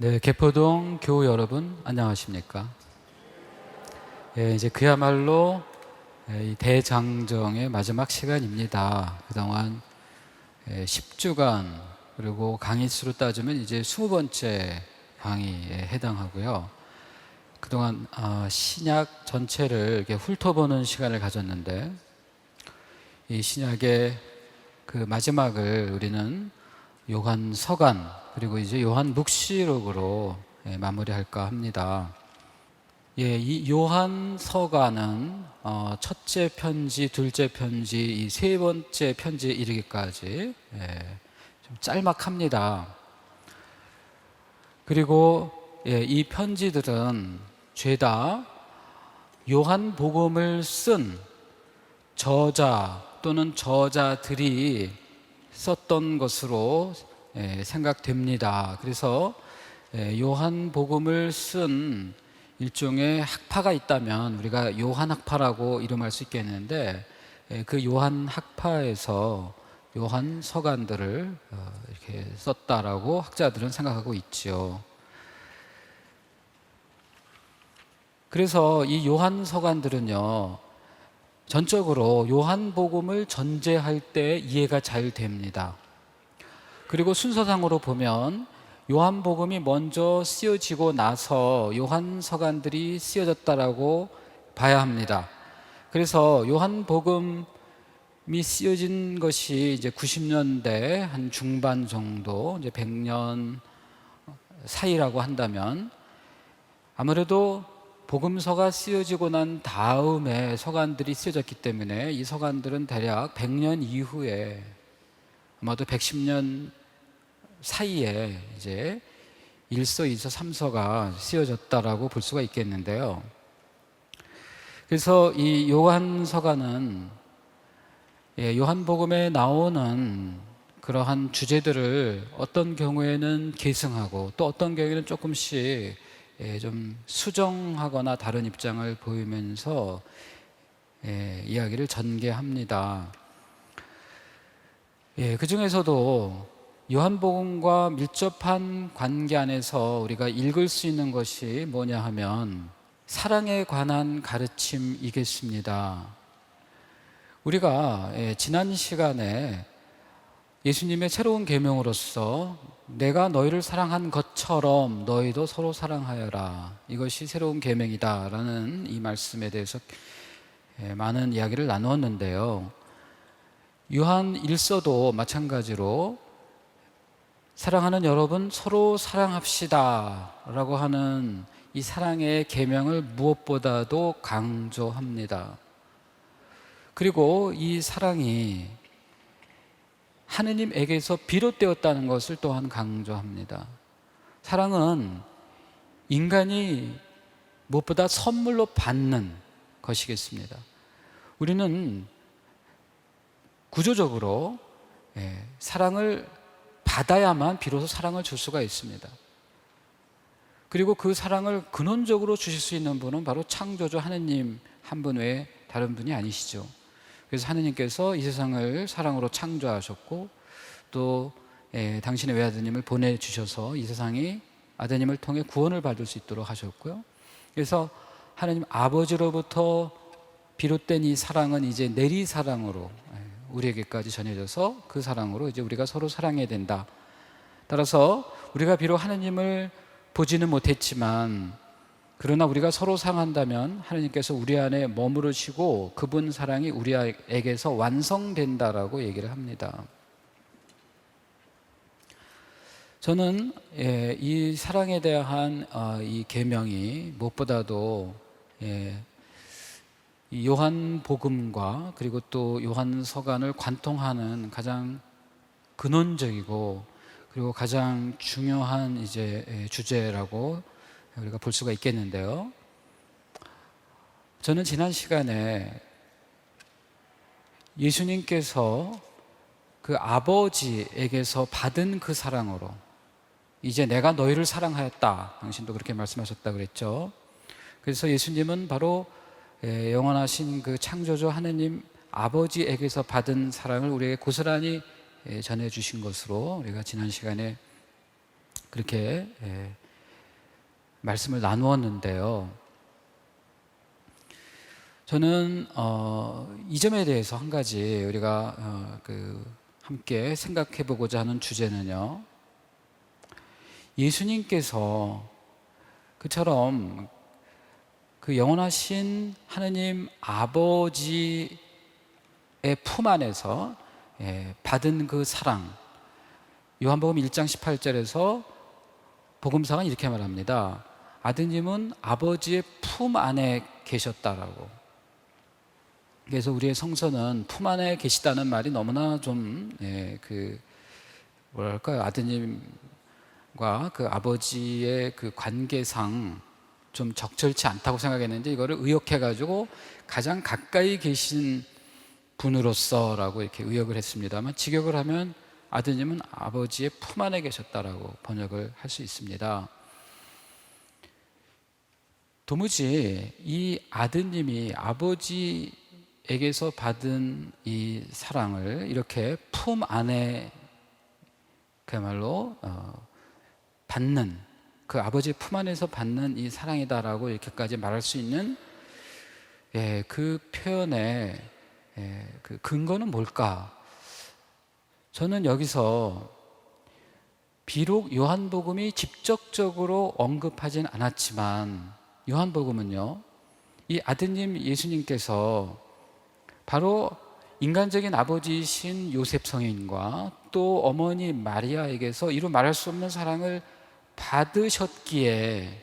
네, 개포동 교우 여러분 안녕하십니까? 이제 그야말로 이 대장정의 마지막 시간입니다. 그동안 10주간 그리고 강의 수로 따지면 이제 20번째 강의에 해당하고요. 그동안 신약 전체를 이렇게 훑어보는 시간을 가졌는데 이 신약의 그 마지막을 우리는 요한 서간 그리고 이제 요한 묵시록으로 마무리할까 합니다. 이 요한 서간은 첫째 편지, 둘째 편지, 이 세 번째 편지에 이르기까지 좀 짤막합니다. 그리고 이 편지들은 죄다 요한 복음을 쓴 저자 또는 저자들이 썼던 것으로 생각됩니다. 그래서 요한 복음을 쓴 일종의 학파가 있다면 우리가 요한 학파라고 이름할 수 있겠는데 그 요한 학파에서 요한 서간들을 이렇게 썼다라고 학자들은 생각하고 있지요. 그래서 이 요한 서간들은요, 전적으로 요한복음을 전제할 때 이해가 잘 됩니다. 그리고 순서상으로 보면 요한복음이 먼저 쓰여지고 나서 요한 서간들이 쓰여졌다라고 봐야 합니다. 그래서 요한복음이 쓰여진 것이 이제 90년대 한 중반 정도, 이제 100년 사이라고 한다면 아무래도 복음서가 쓰여지고 난 다음에 서간들이 쓰여졌기 때문에 이 서간들은 대략 100년 이후에 아마도 110년 사이에 이제 1서, 2서, 3서가 쓰여졌다라고 볼 수가 있겠는데요. 그래서 이 요한 서간은 요한복음에 나오는 그러한 주제들을 어떤 경우에는 계승하고 또 어떤 경우에는 조금씩 좀 수정하거나 다른 입장을 보이면서 이야기를 전개합니다. 그 중에서도 요한복음과 밀접한 관계 안에서 우리가 읽을 수 있는 것이 뭐냐 하면 사랑에 관한 가르침이겠습니다. 우리가 지난 시간에 예수님의 새로운 계명으로서 내가 너희를 사랑한 것처럼 너희도 서로 사랑하여라, 이것이 새로운 계명이다 라는 이 말씀에 대해서 많은 이야기를 나누었는데요. 요한 1서도 마찬가지로 사랑하는 여러분 서로 사랑합시다 라고 하는 이 사랑의 계명을 무엇보다도 강조합니다. 그리고 이 사랑이 하느님에게서 비롯되었다는 것을 또한 강조합니다. 사랑은 인간이 무엇보다 선물로 받는 것이겠습니다. 우리는 구조적으로 사랑을 받아야만 비로소 사랑을 줄 수가 있습니다. 그리고 그 사랑을 근원적으로 주실 수 있는 분은 바로 창조주 하느님 한 분 외에 다른 분이 아니시죠. 그래서 하느님께서 이 세상을 사랑으로 창조하셨고 또 당신의 외아드님을 보내주셔서 이 세상이 아드님을 통해 구원을 받을 수 있도록 하셨고요. 그래서 하느님 아버지로부터 비롯된 이 사랑은 이제 내리사랑으로 우리에게까지 전해져서 그 사랑으로 이제 우리가 서로 사랑해야 된다. 따라서 우리가 비록 하느님을 보지는 못했지만 그러나 우리가 서로 사랑한다면 하느님께서 우리 안에 머무르시고 그분 사랑이 우리에게서 완성된다라고 얘기를 합니다. 저는 이 사랑에 대한 이 계명이 무엇보다도 이 요한복음과 그리고 또 요한서간을 관통하는 가장 근원적이고 그리고 가장 중요한 이제 주제라고 우리가 볼 수가 있겠는데요. 저는 지난 시간에 예수님께서 그 아버지에게서 받은 그 사랑으로 이제 내가 너희를 사랑하였다, 당신도 그렇게 말씀하셨다 그랬죠. 그래서 예수님은 바로 영원하신 그 창조주 하느님 아버지에게서 받은 사랑을 우리에게 고스란히 전해주신 것으로 우리가 지난 시간에 그렇게 말씀을 나누었는데요. 저는 이 점에 대해서 한 가지 우리가 함께 생각해 보고자 하는 주제는요, 예수님께서 그처럼 그 영원하신 하느님 아버지의 품 안에서 받은 그 사랑, 요한복음 1장 18절에서 복음서가 이렇게 말합니다. 아드님은 아버지의 품 안에 계셨다라고. 그래서 우리의 성서는 품 안에 계시다는 말이 너무나 좀 뭐랄까요, 아드님과 그 아버지의 그 관계상 좀 적절치 않다고 생각했는데, 이거를 의역해가지고 가장 가까이 계신 분으로서라고 이렇게 의역을 했습니다만, 직역을 하면 아드님은 아버지의 품 안에 계셨다라고 번역을 할 수 있습니다. 도무지 이 아드님이 아버지에게서 받은 이 사랑을 이렇게 품 안에 그야말로 받는, 그 아버지의 품 안에서 받는 이 사랑이다라고 이렇게까지 말할 수 있는 그 표현의 그 근거는 뭘까? 저는 여기서 비록 요한복음이 직접적으로 언급하진 않았지만, 요한복음은요, 이 아드님 예수님께서 바로 인간적인 아버지이신 요셉 성인과 또 어머니 마리아에게서 이루 말할 수 없는 사랑을 받으셨기에,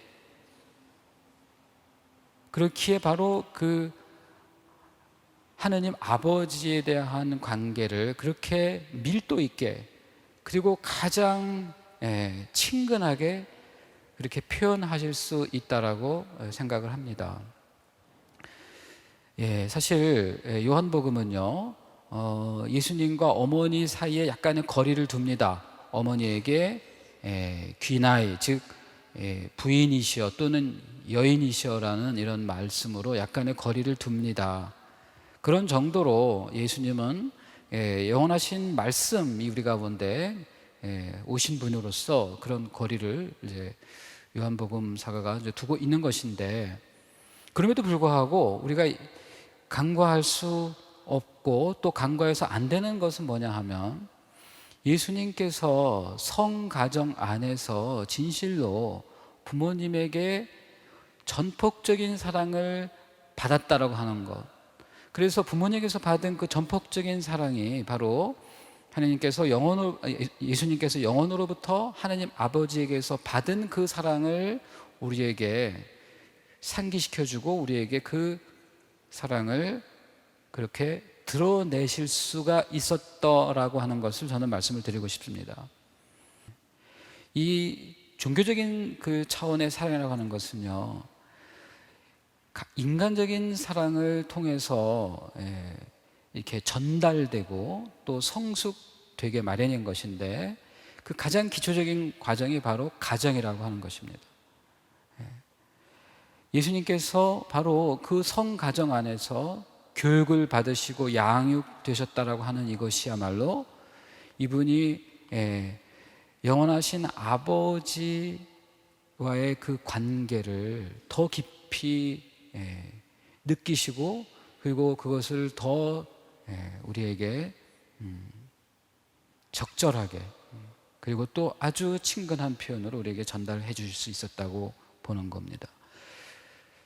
그렇기에 바로 그 하느님 아버지에 대한 관계를 그렇게 밀도 있게, 그리고 가장 친근하게 그렇게 표현하실 수 있다라고 생각을 합니다. 사실 요한복음은요, 예수님과 어머니 사이에 약간의 거리를 둡니다. 어머니에게 귀나이, 즉 부인이시여 또는 여인이시여라는 이런 말씀으로 약간의 거리를 둡니다. 그런 정도로 예수님은 영원하신 말씀이 우리 가운데 오신 분으로서 그런 거리를 이제 요한복음 사가가 이제 두고 있는 것인데, 그럼에도 불구하고 우리가 간과할 수 없고 또 간과해서 안 되는 것은 뭐냐 하면, 예수님께서 성가정 안에서 진실로 부모님에게 전폭적인 사랑을 받았다라고 하는 것. 그래서 부모님께서 받은 그 전폭적인 사랑이 바로 하나님께서 예수님께서 영원으로부터 하나님 아버지에게서 받은 그 사랑을 우리에게 상기시켜주고 우리에게 그 사랑을 그렇게 드러내실 수가 있었더라고 하는 것을 저는 말씀을 드리고 싶습니다. 이 종교적인 그 차원의 사랑이라고 하는 것은요, 인간적인 사랑을 통해서 이렇게 전달되고 또 성숙되게 마련인 것인데, 그 가장 기초적인 과정이 바로 가정이라고 하는 것입니다. 예수님께서 바로 그 성가정 안에서 교육을 받으시고 양육되셨다라고 하는 이것이야말로 이분이 영원하신 아버지와의 그 관계를 더 깊이 느끼시고, 그리고 그것을 더 우리에게 적절하게, 그리고 또 아주 친근한 표현으로 우리에게 전달해 주실 수 있었다고 보는 겁니다.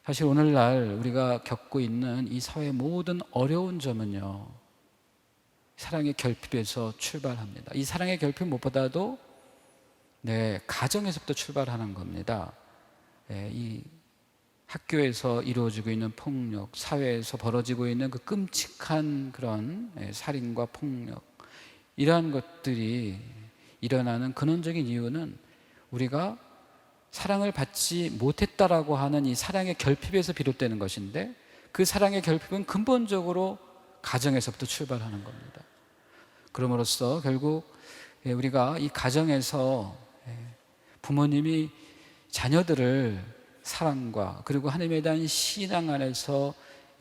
사실 오늘날 우리가 겪고 있는 이 사회의 모든 어려운 점은요, 사랑의 결핍에서 출발합니다. 이 사랑의 결핍 무엇보다도 가정에서부터 출발하는 겁니다. 이 학교에서 이루어지고 있는 폭력, 사회에서 벌어지고 있는 그 끔찍한 그런 살인과 폭력, 이러한 것들이 일어나는 근원적인 이유는 우리가 사랑을 받지 못했다라고 하는 이 사랑의 결핍에서 비롯되는 것인데, 그 사랑의 결핍은 근본적으로 가정에서부터 출발하는 겁니다. 그럼으로써 결국 우리가 이 가정에서 부모님이 자녀들을 사랑과 그리고 하나님에 대한 신앙 안에서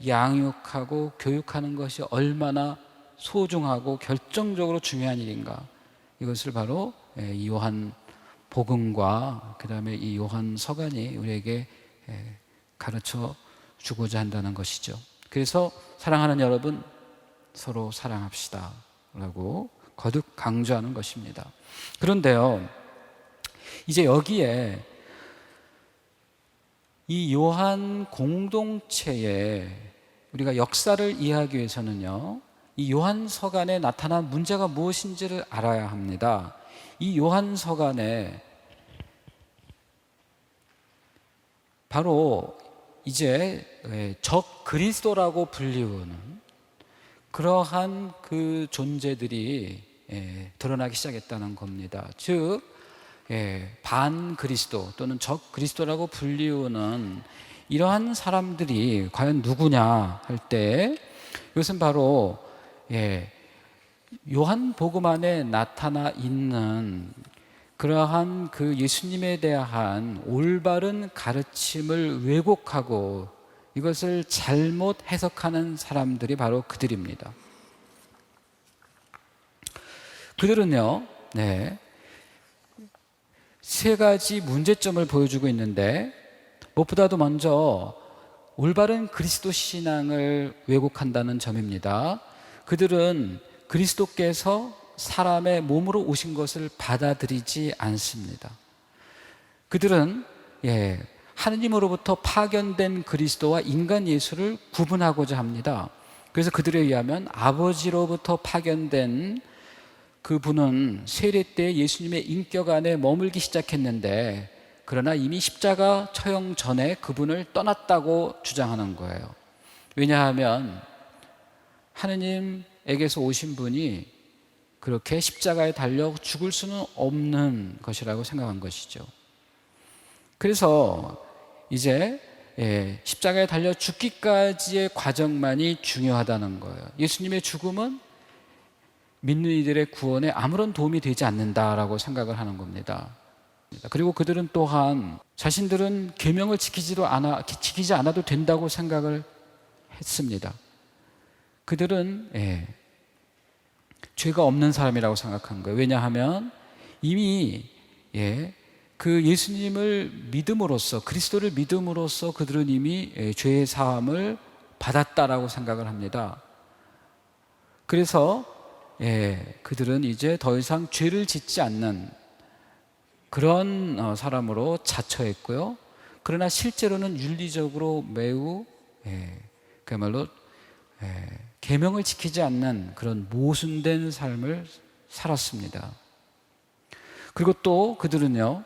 양육하고 교육하는 것이 얼마나 소중하고 결정적으로 중요한 일인가, 이것을 바로 이 요한 복음과 그다음에 이 요한 서간이 우리에게 가르쳐 주고자 한다는 것이죠. 그래서 사랑하는 여러분, 서로 사랑합시다 라고 거듭 강조하는 것입니다. 그런데요, 이제 여기에 이 요한 공동체의 우리가 역사를 이해하기 위해서는요, 이 요한 서간에 나타난 문제가 무엇인지를 알아야 합니다. 이 요한 서간에 바로 이제 적 그리스도라고 불리우는 그러한 그 존재들이 드러나기 시작했다는 겁니다. 즉 반 그리스도 또는 적 그리스도라고 불리우는 이러한 사람들이 과연 누구냐 할 때, 이것은 바로 요한복음 안에 나타나 있는 그러한 그 예수님에 대한 올바른 가르침을 왜곡하고 이것을 잘못 해석하는 사람들이 바로 그들입니다. 그들은요, 세 가지 문제점을 보여주고 있는데, 무엇보다도 먼저 올바른 그리스도 신앙을 왜곡한다는 점입니다. 그들은 그리스도께서 사람의 몸으로 오신 것을 받아들이지 않습니다. 그들은 하느님으로부터 파견된 그리스도와 인간 예수를 구분하고자 합니다. 그래서 그들에 의하면 아버지로부터 파견된 그분은 세례 때 예수님의 인격 안에 머물기 시작했는데, 그러나 이미 십자가 처형 전에 그분을 떠났다고 주장하는 거예요. 왜냐하면 하느님에게서 오신 분이 그렇게 십자가에 달려 죽을 수는 없는 것이라고 생각한 것이죠. 그래서 이제 십자가에 달려 죽기까지의 과정만이 중요하다는 거예요. 예수님의 죽음은 믿는 이들의 구원에 아무런 도움이 되지 않는다라고 생각을 하는 겁니다. 그리고 그들은 또한 자신들은 계명을 지키지 않아도 된다고 생각을 했습니다. 그들은 죄가 없는 사람이라고 생각한 거예요. 왜냐하면 이미 그 예수님을 믿음으로써, 그리스도를 믿음으로써 그들은 이미 죄의 사함을 받았다라고 생각을 합니다. 그래서 그들은 이제 더 이상 죄를 짓지 않는 그런 사람으로 자처했고요. 그러나 실제로는 윤리적으로 매우 그야말로 계명을 지키지 않는 그런 모순된 삶을 살았습니다. 그리고 또 그들은요,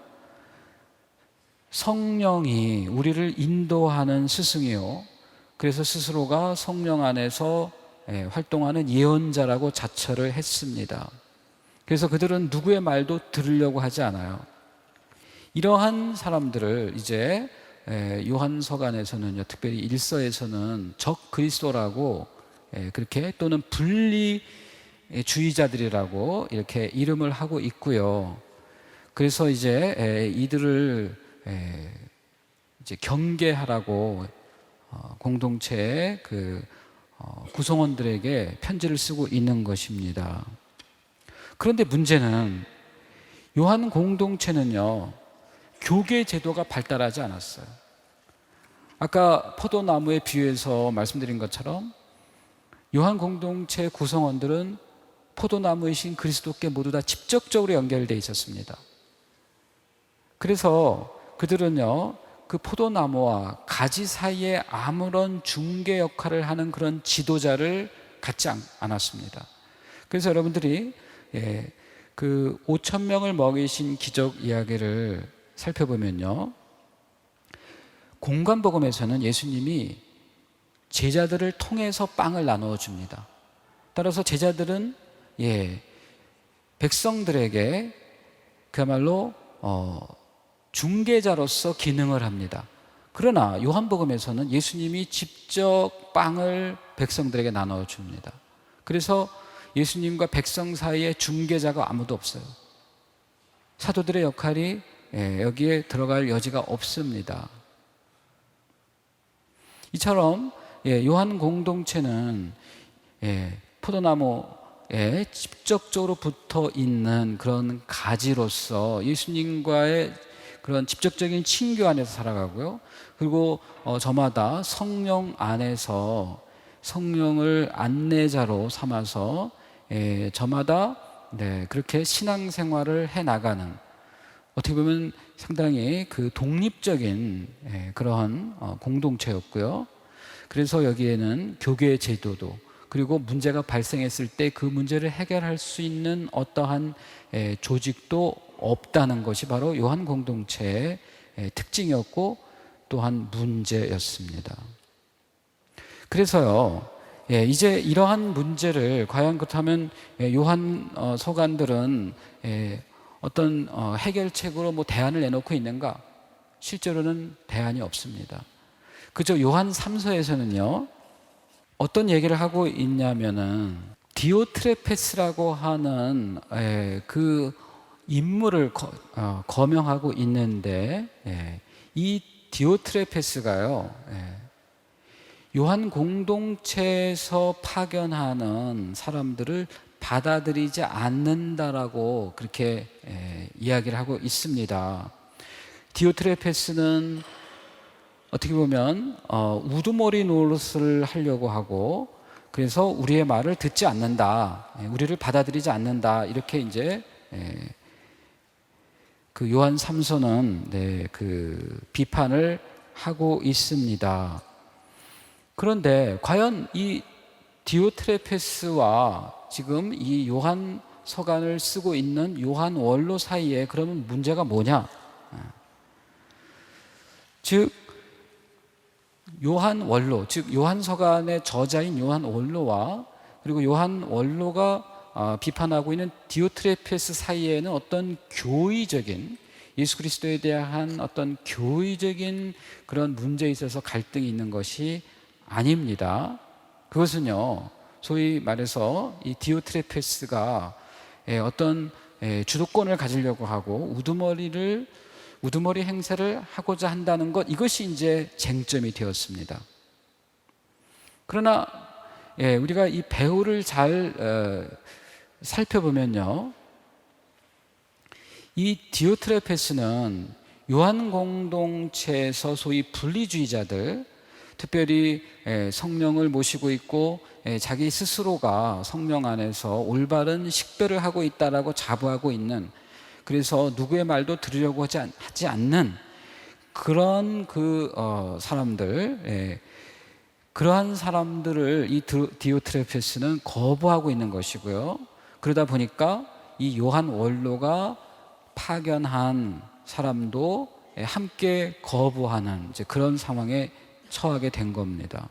성령이 우리를 인도하는 스승이요, 그래서 스스로가 성령 안에서 활동하는 예언자라고 자처를 했습니다. 그래서 그들은 누구의 말도 들으려고 하지 않아요. 이러한 사람들을 이제 요한서간에서는요, 특별히 일서에서는 적 그리스도라고 그렇게, 또는 분리주의자들이라고 이렇게 이름을 하고 있고요. 그래서 이제 이들을 이제 경계하라고 공동체의 그 구성원들에게 편지를 쓰고 있는 것입니다. 그런데 문제는 요한 공동체는요, 교계 제도가 발달하지 않았어요. 아까 포도나무에 비유해서 말씀드린 것처럼 요한 공동체 구성원들은 포도나무이신 그리스도께 모두 다 직접적으로 연결되어 있었습니다. 그래서 그들은요, 그 포도나무와 가지 사이에 아무런 중개 역할을 하는 그런 지도자를 갖지 않았습니다. 그래서 여러분들이 그 5,000명을 먹이신 기적 이야기를 살펴보면요, 공관복음에서는 예수님이 제자들을 통해서 빵을 나누어 줍니다. 따라서 제자들은 백성들에게 그야말로 중개자로서 기능을 합니다. 그러나 요한복음에서는 예수님이 직접 빵을 백성들에게 나누어 줍니다. 그래서 예수님과 백성 사이에 중개자가 아무도 없어요. 사도들의 역할이 여기에 들어갈 여지가 없습니다. 이처럼 요한 공동체는 포도나무 직접적으로 붙어 있는 그런 가지로서 예수님과의 그런 직접적인 친교 안에서 살아가고요. 그리고 저마다 성령 안에서 성령을 안내자로 삼아서 저마다 그렇게 신앙생활을 해 나가는, 어떻게 보면 상당히 그 독립적인 그러한 공동체였고요. 그래서 여기에는 교계 제도도, 그리고 문제가 발생했을 때 그 문제를 해결할 수 있는 어떠한 조직도 없다는 것이 바로 요한 공동체의 특징이었고 또한 문제였습니다. 그래서요, 이제 이러한 문제를 과연 그렇다면 요한 서관들은 어떤 해결책으로 뭐 대안을 내놓고 있는가? 실제로는 대안이 없습니다. 그저 요한 3서에서는요, 어떤 얘기를 하고 있냐면은 디오트레페스라고 하는 그 인물을 거명하고 있는데, 이 디오트레페스가요, 요한 공동체에서 파견하는 사람들을 받아들이지 않는다라고 그렇게 이야기를 하고 있습니다. 디오트레페스는 어떻게 보면 우두머리 노릇을 하려고 하고, 그래서 우리의 말을 듣지 않는다, 우리를 받아들이지 않는다, 이렇게 이제 그 요한 3서는 그 비판을 하고 있습니다. 그런데 과연 이 디오트레페스와 지금 이 요한 서간을 쓰고 있는 요한 원로 사이에 그러면 문제가 뭐냐? 즉 요한 원로, 즉 요한 서간의 저자인 요한 원로와 그리고 요한 원로가 비판하고 있는 디오트레페스 사이에는 어떤 교의적인, 예수 그리스도에 대한 어떤 교의적인 그런 문제에 있어서 갈등이 있는 것이 아닙니다. 그것은요, 소위 말해서 이 디오트레페스가 어떤 주도권을 가지려고 하고 우두머리 행세를 하고자 한다는 것, 이것이 이제 쟁점이 되었습니다. 그러나 우리가 이 배후를 잘 살펴보면요, 이 디오트레페스는 요한 공동체에서 소위 분리주의자들, 특별히 성령을 모시고 있고 자기 스스로가 성령 안에서 올바른 식별을 하고 있다라고 자부하고 있는, 그래서 누구의 말도 들으려고 하지 않는 그런 사람들, 그러한 사람들을 이 디오트레페스는 거부하고 있는 것이고요. 그러다 보니까 이 요한 원로가 파견한 사람도 함께 거부하는 이제 그런 상황에 처하게 된 겁니다.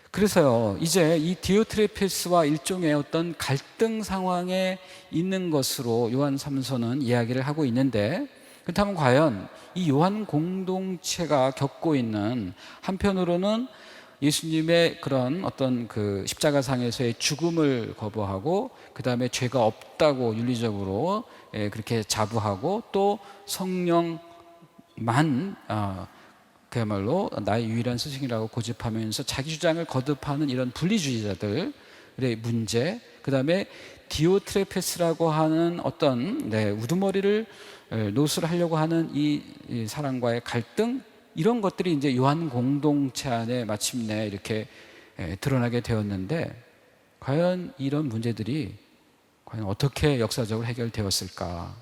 그래서요, 이제 이 디오트레페스와 일종의 어떤 갈등 상황에 있는 것으로 요한 3서는 이야기를 하고 있는데, 그렇다면 과연 이 요한 공동체가 겪고 있는, 한편으로는 예수님의 그런 어떤 그 십자가상에서의 죽음을 거부하고, 그 다음에 죄가 없다고 윤리적으로 그렇게 자부하고, 또 성령만 그야말로 나의 유일한 스승이라고 고집하면서 자기 주장을 거듭하는 이런 분리주의자들의 문제, 그 다음에 디오트레페스라고 하는 어떤 우두머리를 노수를 하려고 하는 이 사람과의 갈등, 이런 것들이 이제 요한 공동체 안에 마침내 이렇게 드러나게 되었는데, 과연 이런 문제들이 과연 어떻게 역사적으로 해결되었을까?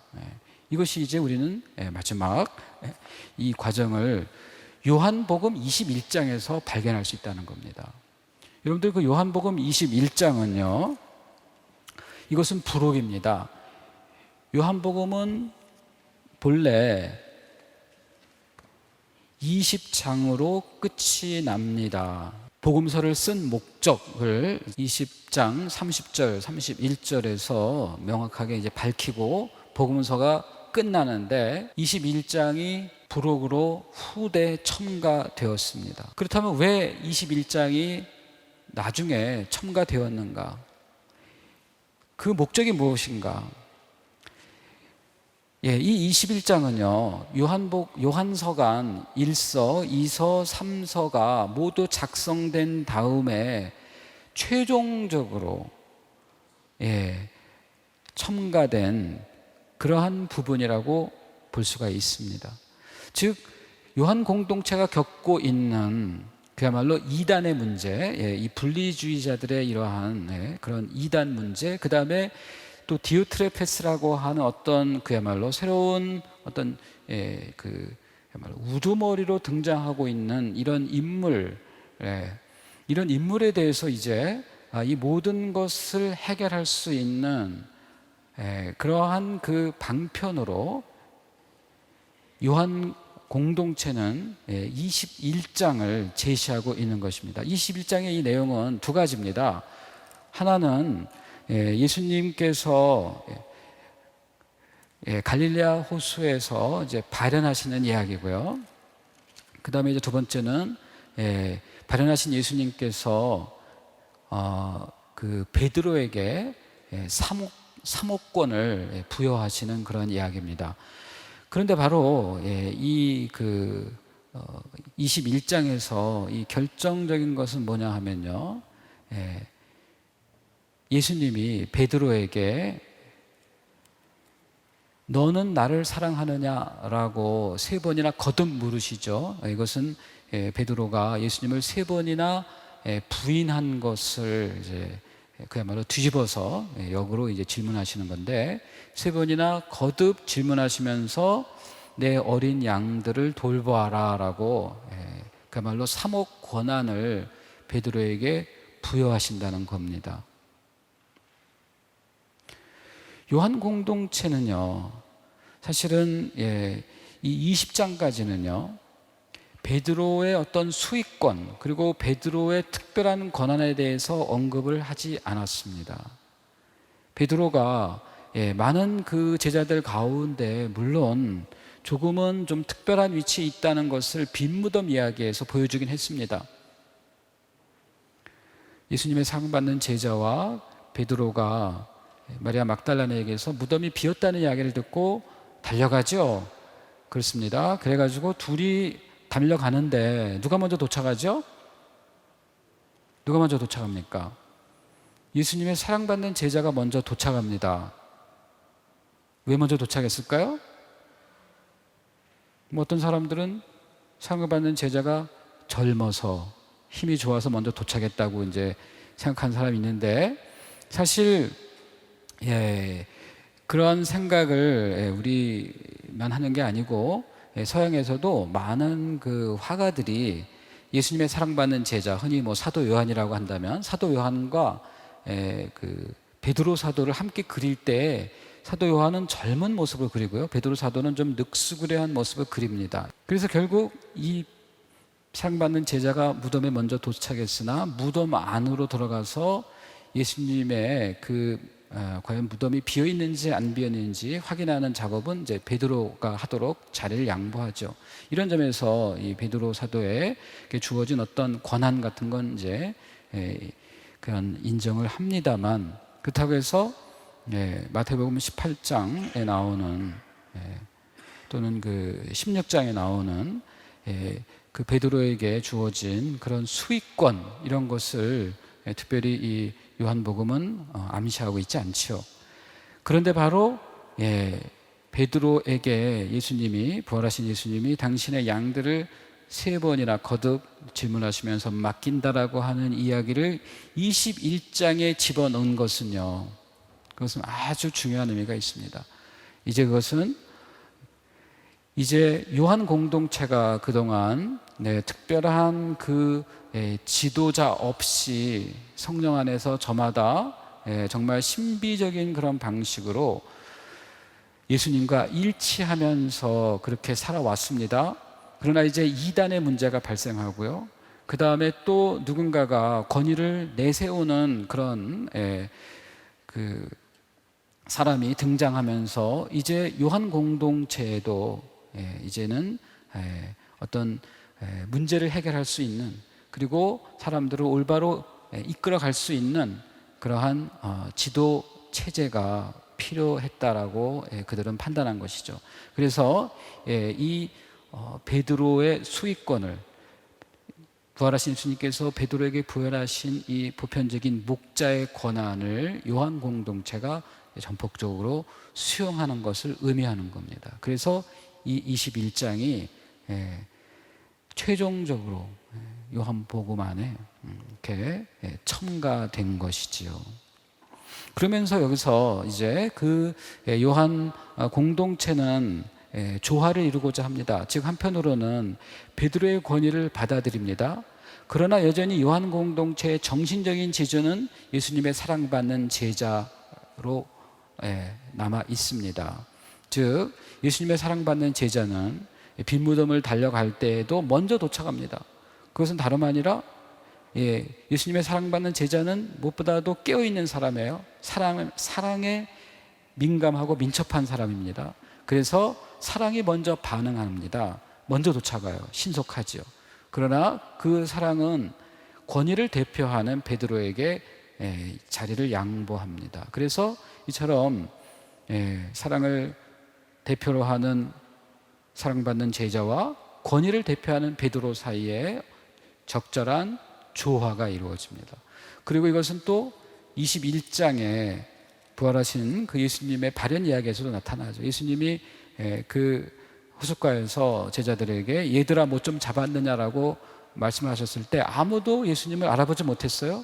이것이 이제 우리는 마지막 이 과정을 요한복음 21장에서 발견할 수 있다는 겁니다. 여러분들, 그 요한복음 21장은요, 이것은 부록입니다. 요한복음은 본래 20장으로 끝이 납니다. 복음서를 쓴 목적을 20장 30절, 31절에서 명확하게 이제 밝히고 복음서가 끝나는데, 21장이 부록으로 후대 첨가되었습니다. 그렇다면 왜 21장이 나중에 첨가되었는가? 그 목적이 무엇인가? 이 21장은요, 요한서간 1서, 2서, 3서가 모두 작성된 다음에 최종적으로 첨가된 그러한 부분이라고 볼 수가 있습니다. 즉 요한 공동체가 겪고 있는 그야말로 이단의 문제, 이 분리주의자들의 이러한 그런 이단 문제, 그 다음에 또 디오트레페스라고 하는 어떤 그야말로 새로운 어떤 그야말로 우두머리로 등장하고 있는 이런 인물, 이런 인물에 대해서 이제 이 모든 것을 해결할 수 있는 그러한 그 방편으로 요한 공동체는 21장을 제시하고 있는 것입니다. 21장의 이 내용은 두 가지입니다. 하나는 예수님께서 갈릴레아 호수에서 이제 발현하시는 이야기고요. 그 다음에 이제 두 번째는 발현하신 예수님께서 그 베드로에게 사목권을 부여하시는 그런 이야기입니다. 그런데 바로 이 21장에서 이 결정적인 것은 뭐냐 하면요, 예수님이 베드로에게 너는 나를 사랑하느냐라고 세 번이나 거듭 물으시죠. 이것은 베드로가 예수님을 세 번이나 부인한 것을 이제 그야말로 뒤집어서 역으로 이제 질문하시는 건데, 세 번이나 거듭 질문하시면서 내 어린 양들을 돌보아라라고 그야말로 사목 권한을 베드로에게 부여하신다는 겁니다. 요한 공동체는요, 사실은 이 20장까지는요 베드로의 어떤 수익권, 그리고 베드로의 특별한 권한에 대해서 언급을 하지 않았습니다. 베드로가 많은 그 제자들 가운데 물론 조금은 좀 특별한 위치에 있다는 것을 빈무덤 이야기에서 보여주긴 했습니다. 예수님의 사랑받는 제자와 베드로가 마리아 막달라네에게서 무덤이 비었다는 이야기를 듣고 달려가죠. 그렇습니다. 그래가지고 둘이 달려가는데 누가 먼저 도착하죠? 누가 먼저 도착합니까? 예수님의 사랑받는 제자가 먼저 도착합니다. 왜 먼저 도착했을까요? 어떤 사람들은 사랑받는 제자가 젊어서 힘이 좋아서 먼저 도착했다고 이제 생각하는 사람이 있는데, 사실 그런 생각을 우리만 하는 게 아니고 서양에서도 많은 그 화가들이 예수님의 사랑받는 제자, 흔히 사도 요한이라고 한다면 사도 요한과 그 베드로 사도를 함께 그릴 때 사도 요한은 젊은 모습을 그리고요, 베드로 사도는 좀 늑수그레한 모습을 그립니다. 그래서 결국 이 사랑받는 제자가 무덤에 먼저 도착했으나 무덤 안으로 들어가서 예수님의 과연 무덤이 비어 있는지 안 비어 있는지 확인하는 작업은 이제 베드로가 하도록 자리를 양보하죠. 이런 점에서 이 베드로 사도에 주어진 어떤 권한 같은 건 이제 그런 인정을 합니다만, 그렇다고 해서 마태복음 18장에 나오는 또는 그 16장에 나오는 그 베드로에게 주어진 그런 수익권, 이런 것을 특별히 이 요한복음은 암시하고 있지 않죠. 그런데 바로 베드로에게 부활하신 예수님이 당신의 양들을 세 번이나 거듭 질문하시면서 맡긴다라고 하는 이야기를 21장에 집어넣은 것은요, 그것은 아주 중요한 의미가 있습니다. 그것은 이제 요한 공동체가 그동안 특별한 그 지도자 없이 성령 안에서 저마다 정말 신비적인 그런 방식으로 예수님과 일치하면서 그렇게 살아왔습니다. 그러나 이제 이단의 문제가 발생하고요, 그 다음에 또 누군가가 권위를 내세우는 그런 그 사람이 등장하면서 이제 요한 공동체에도 이제는 어떤 문제를 해결할 수 있는, 그리고 사람들을 올바로 이끌어갈 수 있는 그러한 지도 체제가 필요했다라고 그들은 판단한 것이죠. 그래서 이 베드로의 수익권을 부활하신 예수님께서 베드로에게 부여하신 이 보편적인 목자의 권한을 요한 공동체가 전폭적으로 수용하는 것을 의미하는 겁니다. 그래서 이 21장이 최종적으로 요한복음 안에 이렇게 첨가된 것이지요. 그러면서 여기서 이제 그 요한 공동체는 조화를 이루고자 합니다. 즉 한편으로는 베드로의 권위를 받아들입니다. 그러나 여전히 요한 공동체의 정신적인 지주는 예수님의 사랑받는 제자로 남아 있습니다. 즉 예수님의 사랑받는 제자는 빈무덤을 달려갈 때에도 먼저 도착합니다. 그것은 다름 아니라 예수님의 사랑받는 제자는 무엇보다도 깨어있는 사람이에요. 사랑에 민감하고 민첩한 사람입니다. 그래서 사랑이 먼저 반응합니다. 먼저 도착해요. 신속하지요. 그러나 그 사랑은 권위를 대표하는 베드로에게 자리를 양보합니다. 그래서 이처럼 사랑을 대표로 하는 사랑받는 제자와 권위를 대표하는 베드로 사이에 적절한 조화가 이루어집니다. 그리고 이것은 또 21장에 부활하신 그 예수님의 발현 이야기에서도 나타나죠. 예수님이 그 호숫가에서 제자들에게 얘들아 뭐 좀 잡았느냐라고 말씀하셨을 때 아무도 예수님을 알아보지 못했어요.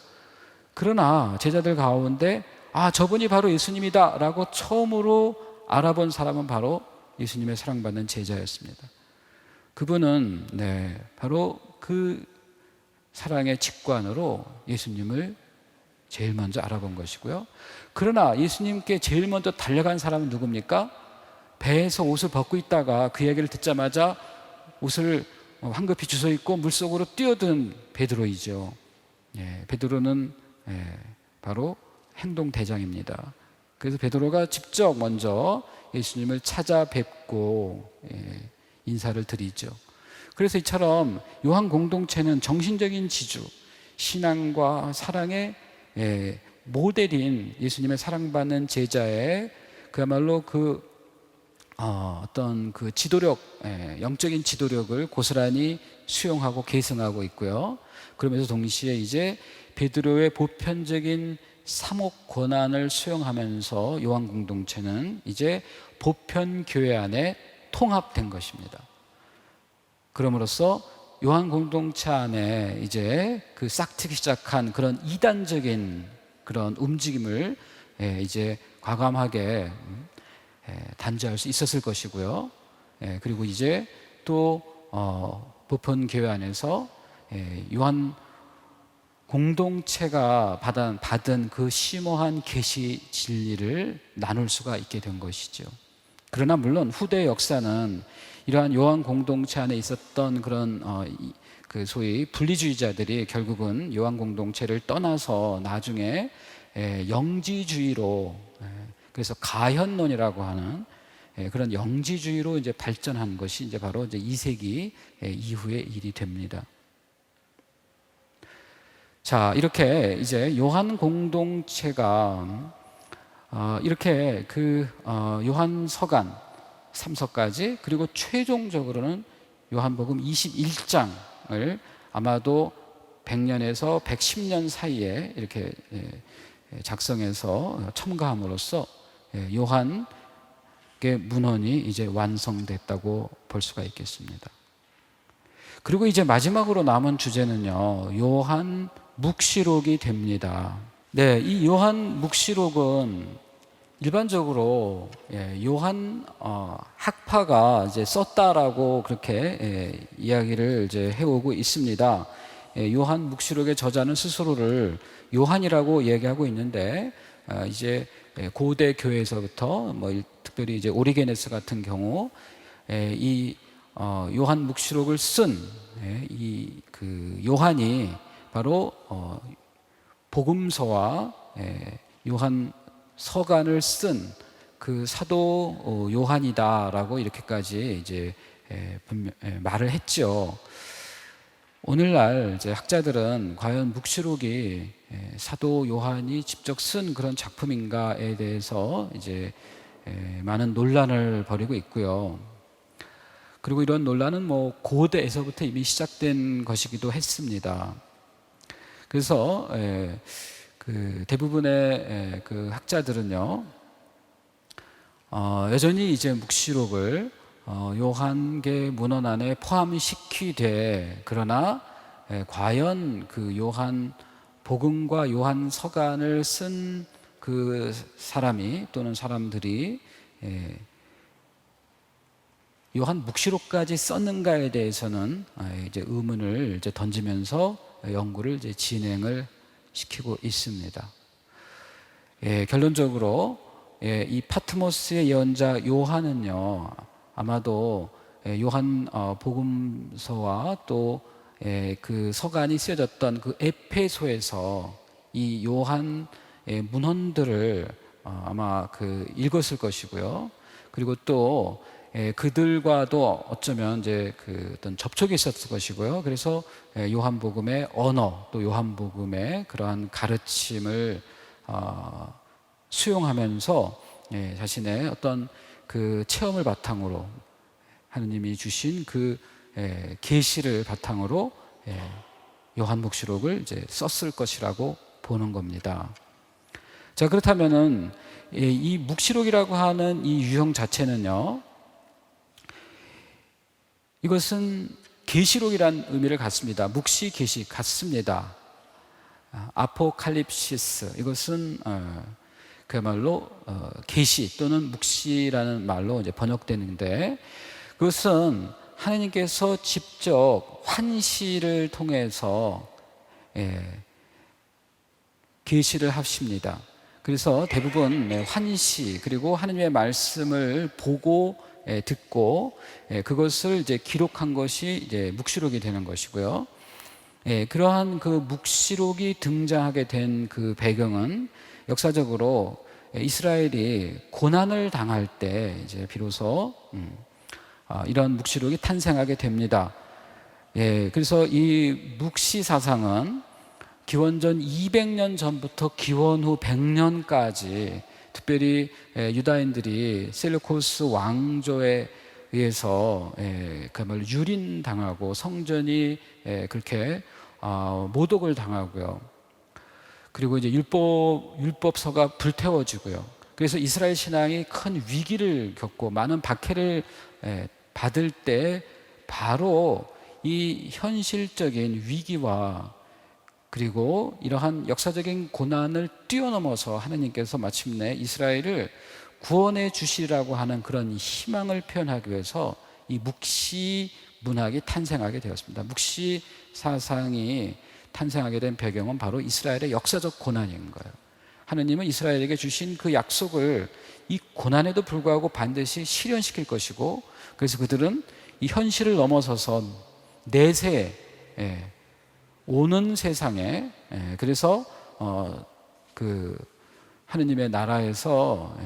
그러나 제자들 가운데 저분이 바로 예수님이다 라고 처음으로 알아본 사람은 바로 예수님의 사랑받는 제자였습니다. 그분은 바로 그 사랑의 직관으로 예수님을 제일 먼저 알아본 것이고요. 그러나 예수님께 제일 먼저 달려간 사람은 누굽니까? 배에서 옷을 벗고 있다가 그 얘기를 듣자마자 옷을 황급히 주워 입고 물속으로 뛰어든 베드로이죠. 베드로는 바로 행동대장입니다. 그래서 베드로가 직접 먼저 예수님을 찾아뵙고 인사를 드리죠. 그래서 이처럼 요한 공동체는 정신적인 지주, 신앙과 사랑의 모델인 예수님의 사랑받는 제자의 그야말로 어떤 그 지도력, 영적인 지도력을 고스란히 수용하고 계승하고 있고요. 그러면서 동시에 이제 베드로의 보편적인 사목 권한을 수용하면서 요한 공동체는 이제 보편 교회 안에 통합된 것입니다. 그럼으로써 요한 공동체 안에 이제 그 싹트기 시작한 그런 이단적인 그런 움직임을 이제 과감하게 단죄할 수 있었을 것이고요. 그리고 이제 또 보편 교회 안에서 요한 공동체가 받은 그 심오한 계시 진리를 나눌 수가 있게 된 것이죠. 그러나 물론 후대 역사는 이러한 요한 공동체 안에 있었던 그런 그 소위 분리주의자들이 결국은 요한 공동체를 떠나서 나중에 영지주의로, 그래서 가현론이라고 하는 그런 영지주의로 이제 발전한 것이 이제 바로 이제 2세기 이후의 일이 됩니다. 자, 이렇게 이제 요한 공동체가 이렇게 그 요한 서간 3서까지 그리고 최종적으로는 요한복음 21장을 아마도 100년에서 110년 사이에 이렇게 작성해서 첨가함으로써 요한의 문헌이 이제 완성됐다고 볼 수가 있겠습니다. 그리고 이제 마지막으로 남은 주제는요, 요한 묵시록이 됩니다. 이 요한 묵시록은 일반적으로 요한 학파가 이제 썼다라고 그렇게 이야기를 이제 해오고 있습니다. 요한 묵시록의 저자는 스스로를 요한이라고 얘기하고 있는데 이제 고대 교회에서부터 특별히 이제 오리게네스 같은 경우 이 요한 묵시록을 쓴 이 그 요한이 바로 복음서와 요한 서간을 쓴 그 사도 요한이다라고 이렇게까지 이제 말을 했죠. 오늘날 이제 학자들은 과연 묵시록이 사도 요한이 직접 쓴 그런 작품인가에 대해서 이제 많은 논란을 벌이고 있고요. 그리고 이런 논란은 뭐 고대에서부터 이미 시작된 것이기도 했습니다. 그래서 그 대부분의 그 학자들은요, 여전히 이제 묵시록을 요한계 문헌 안에 포함시키되, 그러나 과연 그 요한 복음과 요한 서간을 쓴 그 사람이 또는 사람들이 요한 묵시록까지 썼는가에 대해서는 이제 의문을 이제 던지면서 연구를 이제 진행을 시키고 있습니다. 결론적으로 이 파트모스의 예언자 요한은요, 아마도 요한 복음서와 또 그 서간이 쓰여졌던 그 에페소에서 이 요한 문헌들을 아마 그 읽었을 것이고요. 그리고 또 그들과도 어쩌면 이제 그 어떤 접촉이 있었을 것이고요. 그래서 요한복음의 언어, 또 요한복음의 그러한 가르침을 수용하면서 자신의 어떤 그 체험을 바탕으로, 하느님이 주신 그 계시를 바탕으로 요한묵시록을 이제 썼을 것이라고 보는 겁니다. 자, 그렇다면은 이 묵시록이라고 하는 이 유형 자체는요, 이것은 계시록이라는 의미를 갖습니다. 묵시, 계시 같습니다. 아포칼립시스, 이것은 그야말로 계시 또는 묵시라는 말로 이제 번역되는데, 그것은 하나님께서 직접 환시를 통해서 계시를 하십니다. 그래서 대부분 환시, 그리고 하나님의 말씀을 보고 듣고 그것을 이제 기록한 것이 이제 묵시록이 되는 것이고요. 그러한 그 묵시록이 등장하게 된 그 배경은 역사적으로 이스라엘이 고난을 당할 때 이제 비로소 이런 묵시록이 탄생하게 됩니다. 그래서 이 묵시 사상은 기원전 200년 전부터 기원 후 100년까지, 특별히 유다인들이 셀루코스 왕조에 의해서 그야말로 유린당하고 성전이 그렇게 모독을 당하고요. 그리고 이제 율법서가 불태워지고요. 그래서 이스라엘 신앙이 큰 위기를 겪고 많은 박해를 받을 때 바로 이 현실적인 위기와 그리고 이러한 역사적인 고난을 뛰어넘어서 하나님께서 마침내 이스라엘을 구원해 주시라고 하는 그런 희망을 표현하기 위해서 이 묵시 문학이 탄생하게 되었습니다. 묵시 사상이 탄생하게 된 배경은 바로 이스라엘의 역사적 고난인 거예요. 하나님은 이스라엘에게 주신 그 약속을 이 고난에도 불구하고 반드시 실현시킬 것이고, 그래서 그들은 이 현실을 넘어서서 내세 오는 세상에, 그래서 그 하느님의 나라에서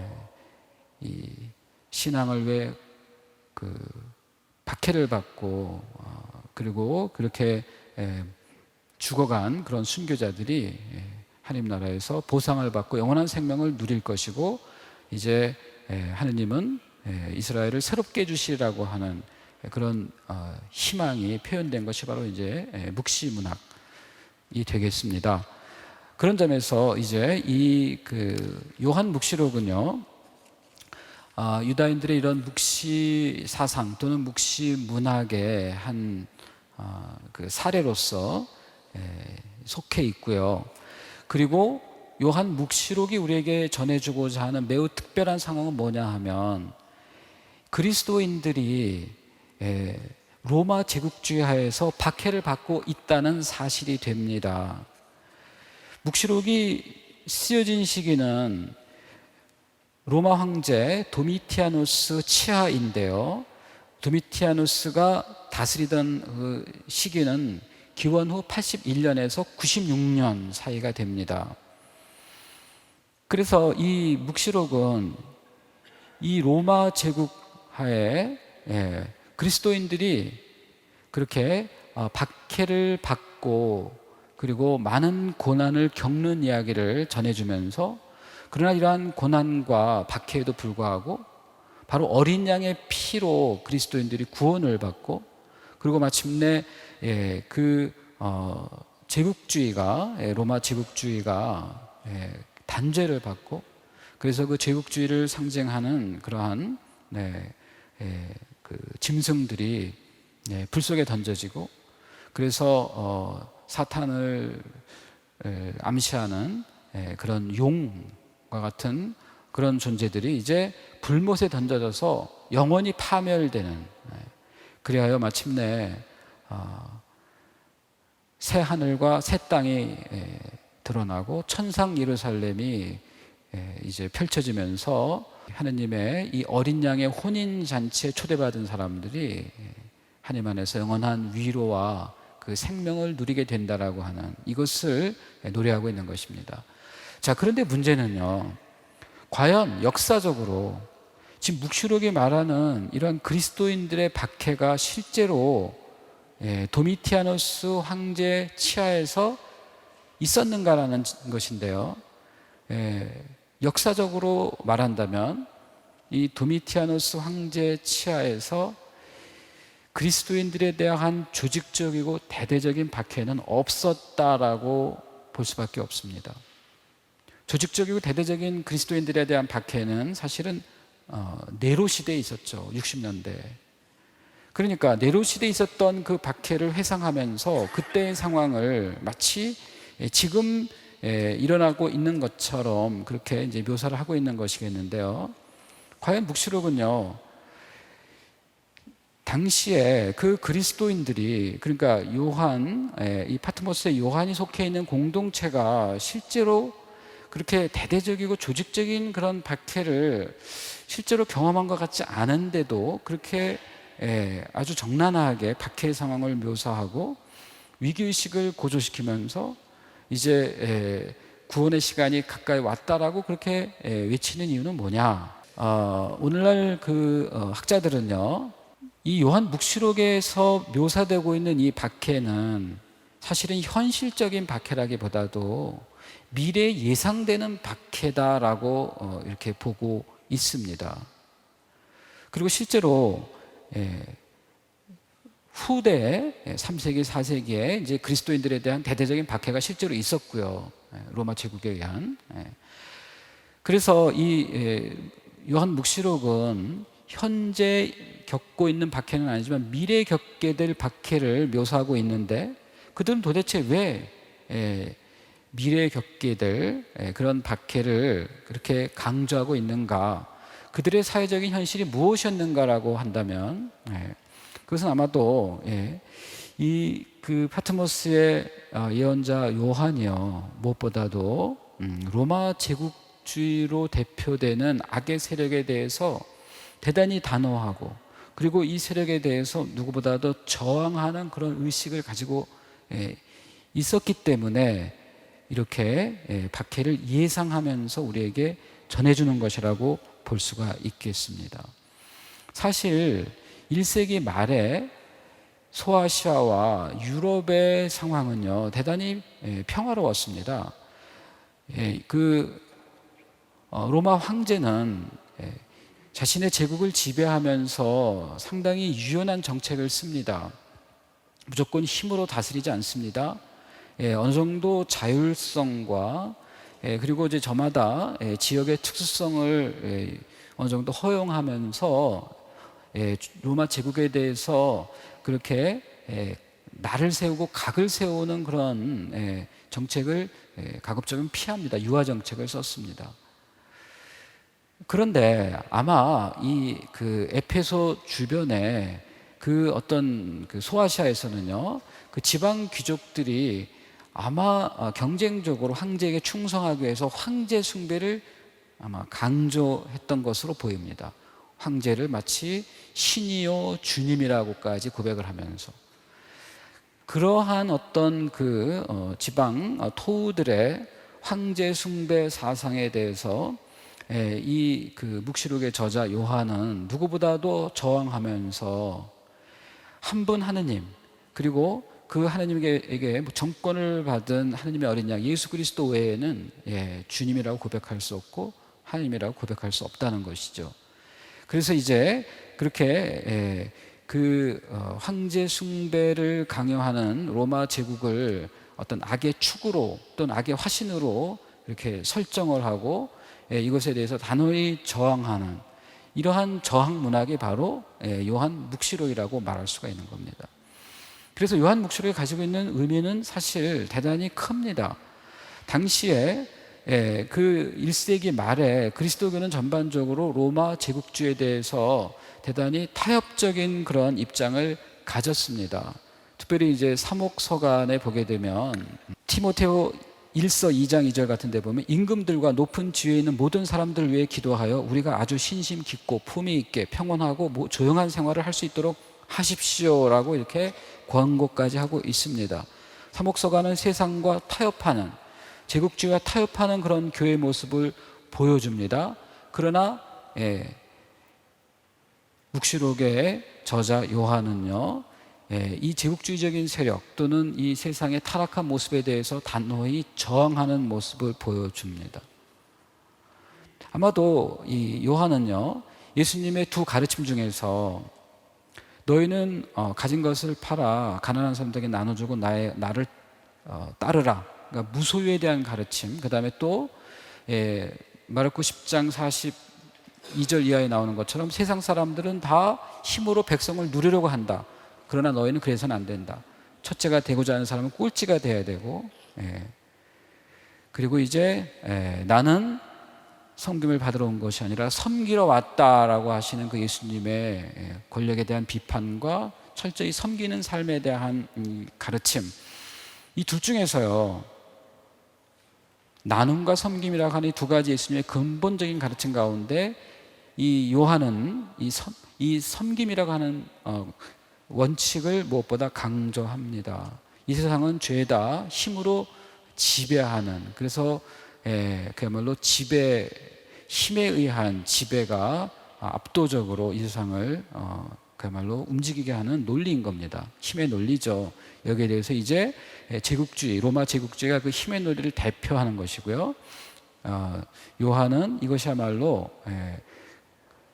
이 신앙을 위해 그 박해를 받고 그리고 그렇게 죽어간 그런 순교자들이 하나님 나라에서 보상을 받고 영원한 생명을 누릴 것이고, 이제 하느님은 이스라엘을 새롭게 해주시라고 하는 그런 희망이 표현된 것이 바로 이제 묵시 문학이 되겠습니다. 그런 점에서 이제 이 그 요한 묵시록은요, 유다인들의 이런 묵시 사상 또는 묵시 문학의 한 그 사례로서 속해 있고요. 그리고 요한 묵시록이 우리에게 전해주고자 하는 매우 특별한 상황은 뭐냐 하면, 그리스도인들이 로마 제국주의 하에서 박해를 받고 있다는 사실이 됩니다. 묵시록이 쓰여진 시기는 로마 황제 도미티아누스 치하인데요, 도미티아누스가 다스리던 그 시기는 기원 후 81년에서 96년 사이가 됩니다. 그래서 이 묵시록은 이 로마 제국 하에 그리스도인들이 그렇게 박해를 받고 그리고 많은 고난을 겪는 이야기를 전해주면서, 그러나 이러한 고난과 박해에도 불구하고 바로 어린 양의 피로 그리스도인들이 구원을 받고, 그리고 마침내 제국주의가, 로마 제국주의가 단죄를 받고, 그래서 그 제국주의를 상징하는 그러한 그 짐승들이 불 속에 던져지고, 그래서 사탄을 암시하는 그런 용과 같은 그런 존재들이 이제 불못에 던져져서 영원히 파멸되는, 그리하여 마침내 새 하늘과 새 땅이 드러나고 천상 예루살렘이 이제 펼쳐지면서 하느님의 이 어린 양의 혼인 잔치에 초대받은 사람들이 하나님 안에서 영원한 위로와 그 생명을 누리게 된다라고 하는 이것을 노래하고 있는 것입니다. 자, 그런데 문제는요, 과연 역사적으로 지금 묵시록이 말하는 이러한 그리스도인들의 박해가 실제로 도미티아누스 황제 치하에서 있었는가라는 것인데요, 역사적으로 말한다면 이 도미티아누스 황제 치하에서 그리스도인들에 대한 조직적이고 대대적인 박해는 없었다라고 볼 수밖에 없습니다. 조직적이고 대대적인 그리스도인들에 대한 박해는 사실은 네로 시대에 있었죠. 60년대. 그러니까 네로 시대에 있었던 그 박해를 회상하면서 그때의 상황을 마치 지금 일어나고 있는 것처럼 그렇게 이제 묘사를 하고 있는 것이겠는데요. 과연 묵시록은요, 당시에 그 그리스도인들이, 그러니까 이 파트모스의 요한이 속해 있는 공동체가 실제로 그렇게 대대적이고 조직적인 그런 박해를 실제로 경험한 것 같지 않은데도 그렇게 아주 적나라하게 박해의 상황을 묘사하고 위기의식을 고조시키면서 이제 구원의 시간이 가까이 왔다라고 그렇게 외치는 이유는 뭐냐? 오늘날 학자들은요, 이 요한 묵시록에서 묘사되고 있는 이 박해는 사실은 현실적인 박해라기보다도 미래에 예상되는 박해다라고 이렇게 보고 있습니다. 그리고 실제로 후대 3세기, 4세기에 이제 그리스도인들에 대한 대대적인 박해가 실제로 있었고요. 로마 제국에 의한. 그래서 이 요한 묵시록은 현재 겪고 있는 박해는 아니지만 미래에 겪게 될 박해를 묘사하고 있는데, 그들은 도대체 왜 미래에 겪게 될 그런 박해를 그렇게 강조하고 있는가, 그들의 사회적인 현실이 무엇이었는가라고 한다면, 그것은 아마도 이 파트모스의 예언자 요한이요, 무엇보다도 로마 제국주의로 대표되는 악의 세력에 대해서 대단히 단호하고, 그리고 이 세력에 대해서 누구보다도 저항하는 그런 의식을 가지고 있었기 때문에 이렇게 박해를 예상하면서 우리에게 전해주는 것이라고 볼 수가 있겠습니다. 사실 1세기 말에 소아시아와 유럽의 상황은요, 대단히 평화로웠습니다. 로마 황제는 자신의 제국을 지배하면서 상당히 유연한 정책을 씁니다. 무조건 힘으로 다스리지 않습니다. 어느 정도 자율성과 그리고 이제 저마다 지역의 특수성을 어느 정도 허용하면서 로마 제국에 대해서 그렇게 날을 세우고 각을 세우는 그런 정책을 가급적이면 피합니다. 유화 정책을 썼습니다. 그런데 아마 에페소 주변에 어떤 소아시아에서는요, 그 지방 귀족들이 아마 경쟁적으로 황제에게 충성하기 위해서 황제 숭배를 아마 강조했던 것으로 보입니다. 황제를 마치 신이요 주님이라고까지 고백을 하면서, 그러한 어떤 지방 토우들의 황제 숭배 사상에 대해서 이 묵시록의 저자 요한은 누구보다도 저항하면서 한 분 하느님, 그리고 그 하나님에게 정권을 받은 하나님의 어린 양 예수 그리스도 외에는 주님이라고 고백할 수 없고 하나님이라고 고백할 수 없다는 것이죠. 그래서 이제 그렇게 황제 숭배를 강요하는 로마 제국을 어떤 악의 축으로 또는 악의 화신으로 이렇게 설정을 하고 이것에 대해서 단호히 저항하는 이러한 저항 문학이 바로 요한 묵시록이라고 말할 수가 있는 겁니다. 그래서 요한 묵시록이 가지고 있는 의미는 사실 대단히 큽니다. 당시에 그 1세기 말에 그리스도교는 전반적으로 로마 제국주의에 대해서 대단히 타협적인 그런 입장을 가졌습니다. 특별히 이제 사목서간에 보게 되면 티모테오 1서 2장 2절 같은 데 보면 임금들과 높은 지위에 있는 모든 사람들을 위해 기도하여 우리가 아주 신심 깊고 품위 있게 평온하고 조용한 생활을 할 수 있도록 하십시오라고 이렇게 권고까지 하고 있습니다. 사목서간은 세상과 타협하는, 제국주의와 타협하는 그런 교회의 모습을 보여줍니다. 그러나 묵시록의 저자 요한은요, 이 제국주의적인 세력 또는 이 세상의 타락한 모습에 대해서 단호히 저항하는 모습을 보여줍니다. 아마도 이 요한은요, 예수님의 두 가르침 중에서 너희는 가진 것을 팔아 가난한 사람들에게 나눠주고 나를 따르라, 그러니까 무소유에 대한 가르침, 그 다음에 또 마르코 10장 42절 이하에 나오는 것처럼 세상 사람들은 다 힘으로 백성을 누리려고 한다. 그러나 너희는 그래서는 안 된다. 첫째가 되고자 하는 사람은 꼴찌가 돼야 되고, 그리고 이제 나는 섬김을 받으러 온 것이 아니라 섬기러 왔다라고 하시는 그 예수님의 권력에 대한 비판과 철저히 섬기는 삶에 대한 가르침, 이 둘 중에서요, 나눔과 섬김이라고 하는 이 두 가지 예수님의 근본적인 가르침 가운데 이 요한은 이 섬김이라고 하는 원칙을 무엇보다 강조합니다. 이 세상은 죄다 힘으로 지배하는, 그래서 그야말로 힘에 의한 지배가 압도적으로 이 세상을 그야말로 움직이게 하는 논리인 겁니다. 힘의 논리죠. 여기에 대해서 이제 제국주의, 로마 제국주의가 그 힘의 논리를 대표하는 것이고요. 요한은 이것이야말로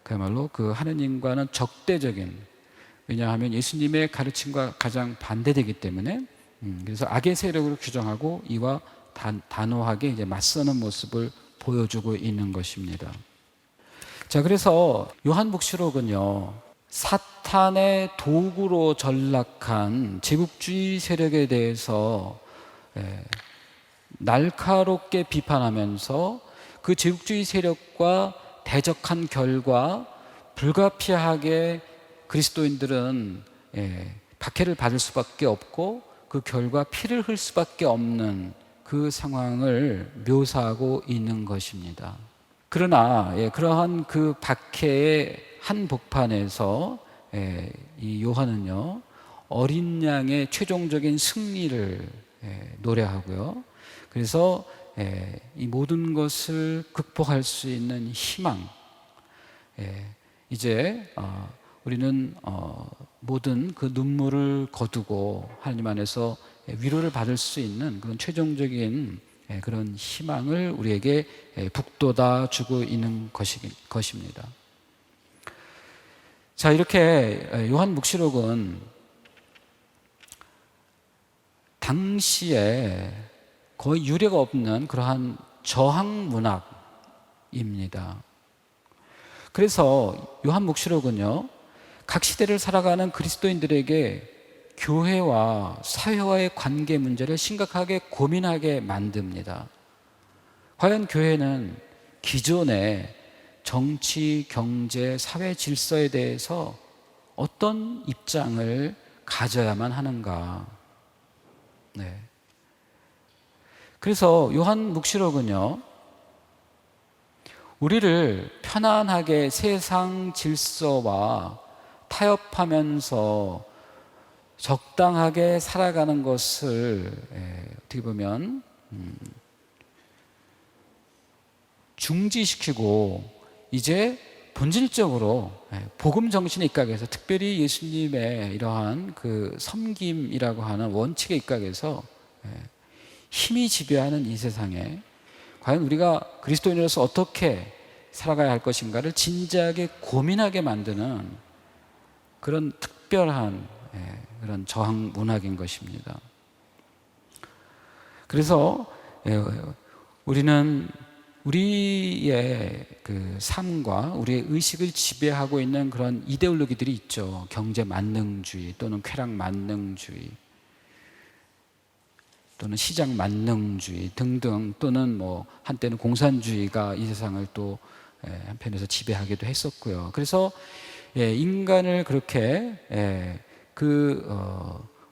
그야말로 그 하느님과는 적대적인, 왜냐하면 예수님의 가르침과 가장 반대되기 때문에, 그래서 악의 세력으로 규정하고 이와 단호하게 이제 맞서는 모습을 보여주고 있는 것입니다. 자, 그래서 요한복시록은요, 사탄의 도구로 전락한 제국주의 세력에 대해서 날카롭게 비판하면서 그 제국주의 세력과 대적한 결과 불가피하게 그리스도인들은 박해를 받을 수밖에 없고 그 결과 피를 흘릴 수밖에 없는 그 상황을 묘사하고 있는 것입니다. 그러나 그러한 그 박해의 한복판에서 이 요한은요, 어린 양의 최종적인 승리를 노래하고요, 그래서 이 모든 것을 극복할 수 있는 희망, 이제 우리는 모든 그 눈물을 거두고 하나님 안에서 위로를 받을 수 있는 그런 최종적인 그런 희망을 우리에게 북돋아 주고 있는 것입니다. 자, 이렇게 요한 묵시록은 당시에 거의 유례가 없는 그러한 저항 문학입니다. 그래서 요한 묵시록은요, 각 시대를 살아가는 그리스도인들에게 교회와 사회와의 관계 문제를 심각하게 고민하게 만듭니다. 과연 교회는 기존의 정치, 경제, 사회 질서에 대해서 어떤 입장을 가져야만 하는가? 그래서 요한 묵시록은요, 우리를 편안하게 세상 질서와 타협하면서 적당하게 살아가는 것을 어떻게 보면 중지시키고 이제 본질적으로 복음 정신에 입각해서, 특별히 예수님의 이러한 그 섬김이라고 하는 원칙에 입각해서 힘이 지배하는 이 세상에 과연 우리가 그리스도인으로서 어떻게 살아가야 할 것인가를 진지하게 고민하게 만드는 그런 특별한 그런 저항 문학인 것입니다. 그래서 우리는 우리의 그 삶과 우리의 의식을 지배하고 있는 그런 이데올로기들이 있죠. 경제 만능주의 또는 쾌락 만능주의 또는 시장 만능주의 등등, 또는 뭐 한때는 공산주의가 이 세상을 또 한편에서 지배하기도 했었고요. 그래서 인간을 그렇게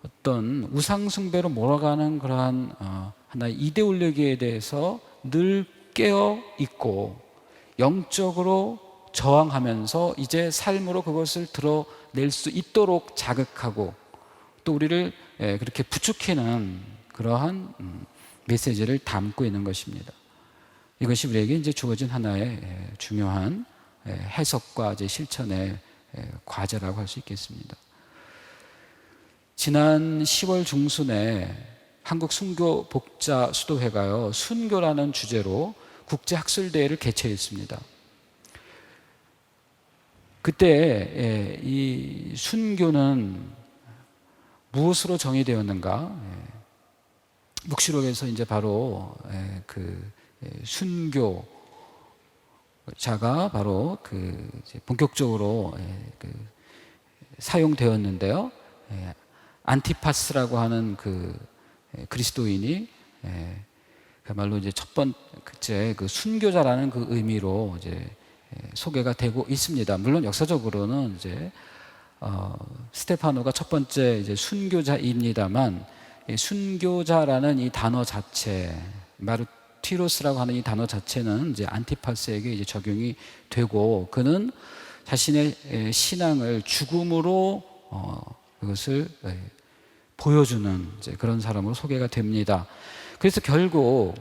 어떤 우상숭배로 몰아가는 그러한 하나의 이데올로기에 대해서 늘 깨어 있고 영적으로 저항하면서 이제 삶으로 그것을 드러낼 수 있도록 자극하고 또 우리를 그렇게 부추기는 그러한 메시지를 담고 있는 것입니다. 이것이 우리에게 이제 주어진 하나의 중요한 해석과 이제 실천의 과제라고 할 수 있겠습니다. 지난 10월 중순에 한국 순교 복자 수도회가요, 순교라는 주제로 국제 학술대회를 개최했습니다. 그때 이 순교는 무엇으로 정의되었는가? 묵시록에서 이제 바로 그 순교자가 바로 그 본격적으로 그 사용되었는데요. 안티파스라고 하는 그 그리스도인이 그야말로 이제 첫 번째 그 순교자라는 그 의미로 이제 소개가 되고 있습니다. 물론 역사적으로는 이제 스테파노가 첫 번째 이제 순교자입니다만, 순교자라는 이 단어 자체, 마르티로스라고 하는 이 단어 자체는 이제 안티파스에게 이제 적용이 되고, 그는 자신의 신앙을 죽음으로 그것을 보여주는 이제 그런 사람으로 소개가 됩니다. 그래서 결국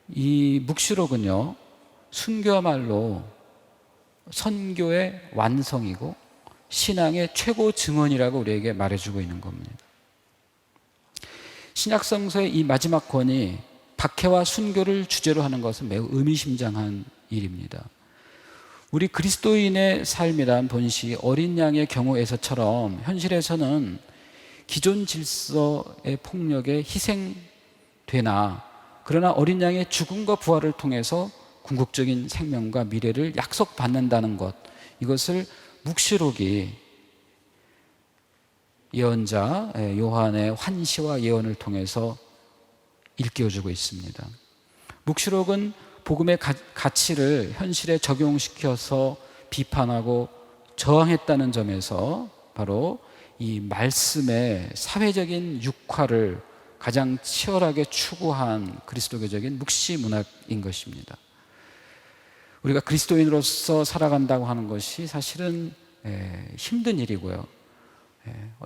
이 묵시록은요, 순교야말로 선교의 완성이고 신앙의 최고 증언이라고 우리에게 말해주고 있는 겁니다. 신약성서의 이 마지막 권이 박해와 순교를 주제로 하는 것은 매우 의미심장한 일입니다. 우리 그리스도인의 삶이란 본시 어린 양의 경우에서처럼 현실에서는 기존 질서의 폭력에 희생되나, 그러나 어린 양의 죽음과 부활을 통해서 궁극적인 생명과 미래를 약속받는다는 것, 이것을 묵시록이 예언자 요한의 환시와 예언을 통해서 일깨워주고 있습니다. 묵시록은 복음의 가치를 현실에 적용시켜서 비판하고 저항했다는 점에서 바로 이 말씀의 사회적인 육화를 가장 치열하게 추구한 그리스도교적인 묵시 문학인 것입니다. 우리가 그리스도인으로서 살아간다고 하는 것이 사실은 힘든 일이고요.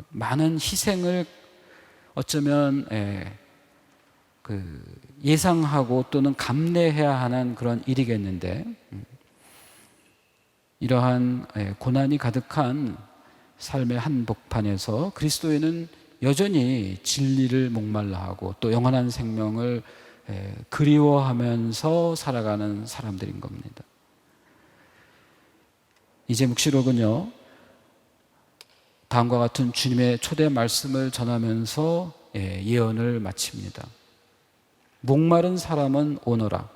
많은 희생을 어쩌면 예상하고 또는 감내해야 하는 그런 일이겠는데, 이러한 고난이 가득한 삶의 한복판에서 그리스도인은 여전히 진리를 목말라하고 또 영원한 생명을 그리워하면서 살아가는 사람들인 겁니다. 이제 묵시록은요, 다음과 같은 주님의 초대 말씀을 전하면서 예언을 마칩니다. 목마른 사람은 오너라.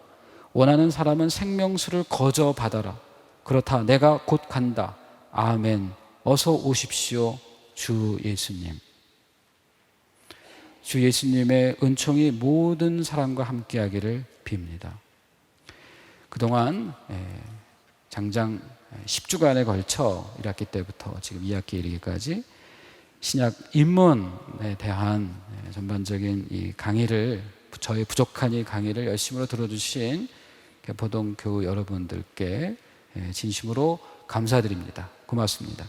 원하는 사람은 생명수를 거저 받아라. 그렇다. 내가 곧 간다. 아멘. 어서 오십시오. 주 예수님. 주 예수님의 은총이 모든 사람과 함께하기를 빕니다. 그동안 장장 10주간에 걸쳐 1학기 때부터 지금 2학기에 이르기까지 신약 입문에 대한 전반적인 이 강의를, 저의 부족한 이 강의를 열심으로 들어주신 개포동 교우 여러분들께 진심으로 감사드립니다. 고맙습니다.